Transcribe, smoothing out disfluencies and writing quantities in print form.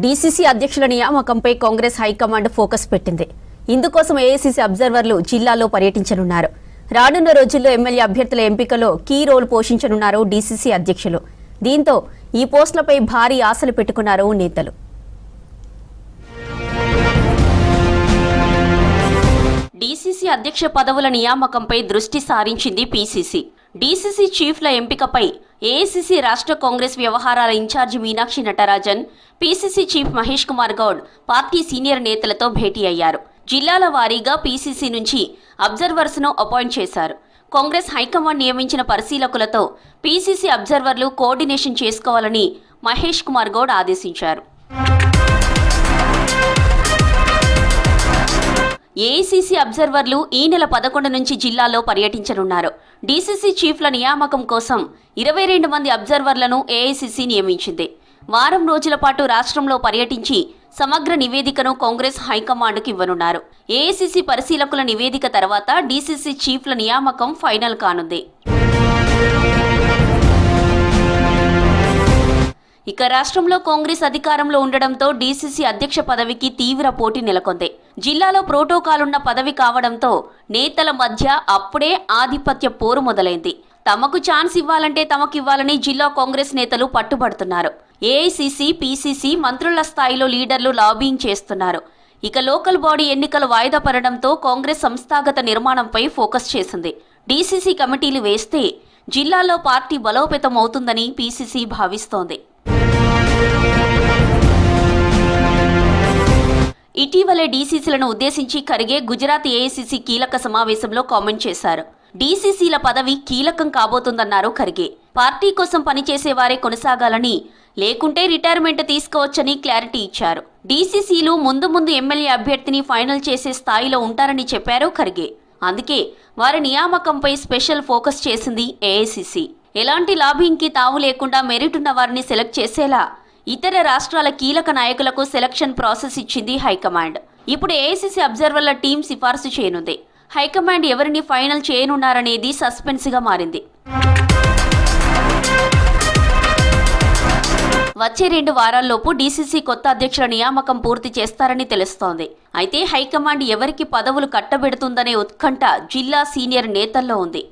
DCC అధ్యక్షుల నియామకంపై Congress high command focus పెట్టింది. ఇందుకోసం ఏఐసీసీ అబ్జర్వర్లు జిల్లాలో పర్యటించనున్నారు. రానున్న రోజుల్లో ఎమ్మెల్యే అభ్యర్థుల ఎంపికలో కీ రోల్ పోషించనున్నారు డీసీసీ అధ్యక్షులు. దీంతో ఈ పోస్టులపై భారీ ఆశలు పెట్టుకున్నారు నేతలు. డీసీసీ అధ్యక్ష పదవుల నియామకంపై దృష్టి సారించింది పీసీసీ. డీసీసీ చీఫ్ల ఎంపికపై ఏఐసీసీ రాష్ట్ర కాంగ్రెస్ వ్యవహారాల incharge Meenakshi Natarajan, PCC chief Mahesh Kumar Goud party senior నేతలతో భేటీ అయ్యారు. జిల్లాల వారీగా పీసీసీ నుంచి అబ్జర్వర్స్ను అపాయింట్ చేశారు. కాంగ్రెస్ హైకమాండ్ నియమించిన పరిశీలకులతో పీసీసీ అబ్జర్వర్లు కోఆర్డినేషన్ చేసుకోవాలని మహేష్ కుమార్ గౌడ్ ఆదేశించారు. ఏఐసీసీ అబ్జర్వర్లు ఈ నెల 11 నుంచి జిల్లాలో పర్యటించనున్నారు. డీసీసీ చీఫ్ల నియామకం కోసం 22 మంది అబ్జర్వర్లను ఏఐసీసీ నియమించింది. వారం రోజుల పాటు రాష్ట్రంలో పర్యటించి సమగ్ర నివేదికను కాంగ్రెస్ హైకమాండ్కు ఇవ్వనున్నారు. ఏఐసీసీ పరిశీలకుల నివేదిక తర్వాత డీసీసీ చీఫ్ల నియామకం ఫైనల్ కానుంది. ఇక రాష్ట్రంలో కాంగ్రెస్ అధికారంలో ఉండడంతో డీసీసీ అధ్యక్ష పదవికి తీవ్ర పోటీ నెలకొంది. జిల్లాలో ప్రోటోకాల్ ఉన్న పదవి కావడంతో నేతల మధ్య అప్పుడే ఆధిపత్య పోరు మొదలైంది. తమకు ఛాన్స్ ఇవ్వాలంటే తమకివ్వాలని జిల్లా కాంగ్రెస్ నేతలు పట్టుబడుతున్నారు. ఏఐసీసీ, పీసీసీ మంత్రుల స్థాయిలో లీడర్లు లాబింగ్ చేస్తున్నారు. ఇక లోకల్ బాడీ ఎన్నికలు వాయిదా పడడంతో కాంగ్రెస్ సంస్థాగత నిర్మాణంపై ఫోకస్ చేసింది. డీసీసీ కమిటీలు వేస్తే జిల్లాలో పార్టీ బలోపేతం అవుతుందని పీసీసీ భావిస్తోంది. ఇటీవలే డీసీసీలను ఉద్దేశించి ఖర్గే గుజరాత్ ఏఐసీసీ కీలక సమావేశంలో కామెంట్ చేశారు. డీసీసీల పదవి కీలకం కాబోతుందన్నారు ఖర్గే. పార్టీ కోసం పనిచేసేవారే కొనసాగాలని, లేకుంటే రిటైర్మెంట్ తీసుకోవచ్చని క్లారిటీ ఇచ్చారు. డీసీసీలు ముందు ఎమ్మెల్యే అభ్యర్థిని ఫైనల్ చేసే స్థాయిలో ఉంటారని చెప్పారు ఖర్గే. అందుకే వారి నియామకంపై స్పెషల్ ఫోకస్ చేసింది ఏఐసీసీ. ఎలాంటి లాబింగ్కి తావు లేకుండా మెరిట్ ఉన్న వారిని సెలెక్ట్ చేసేలా ఇతర రాష్ట్రాల కీలక నాయకులకు సెలక్షన్ ప్రాసెస్ ఇచ్చింది హైకమాండ్. ఇప్పుడు ఏఐసీసీ అబ్జర్వర్ల టీం సిఫార్సు చేయనుంది. హైకమాండ్ ఎవరిని ఫైనల్ చేయనున్నారనేది సస్పెన్స్గా మారింది. వచ్చే 2 వారాల్లోపు డీసీసీ కొత్త అధ్యక్షుల నియామకం పూర్తి చేస్తారని తెలుస్తోంది. అయితే హైకమాండ్ ఎవరికి పదవులు కట్టబెడుతుందనే ఉత్కంఠ జిల్లా సీనియర్ నేతల్లో ఉంది.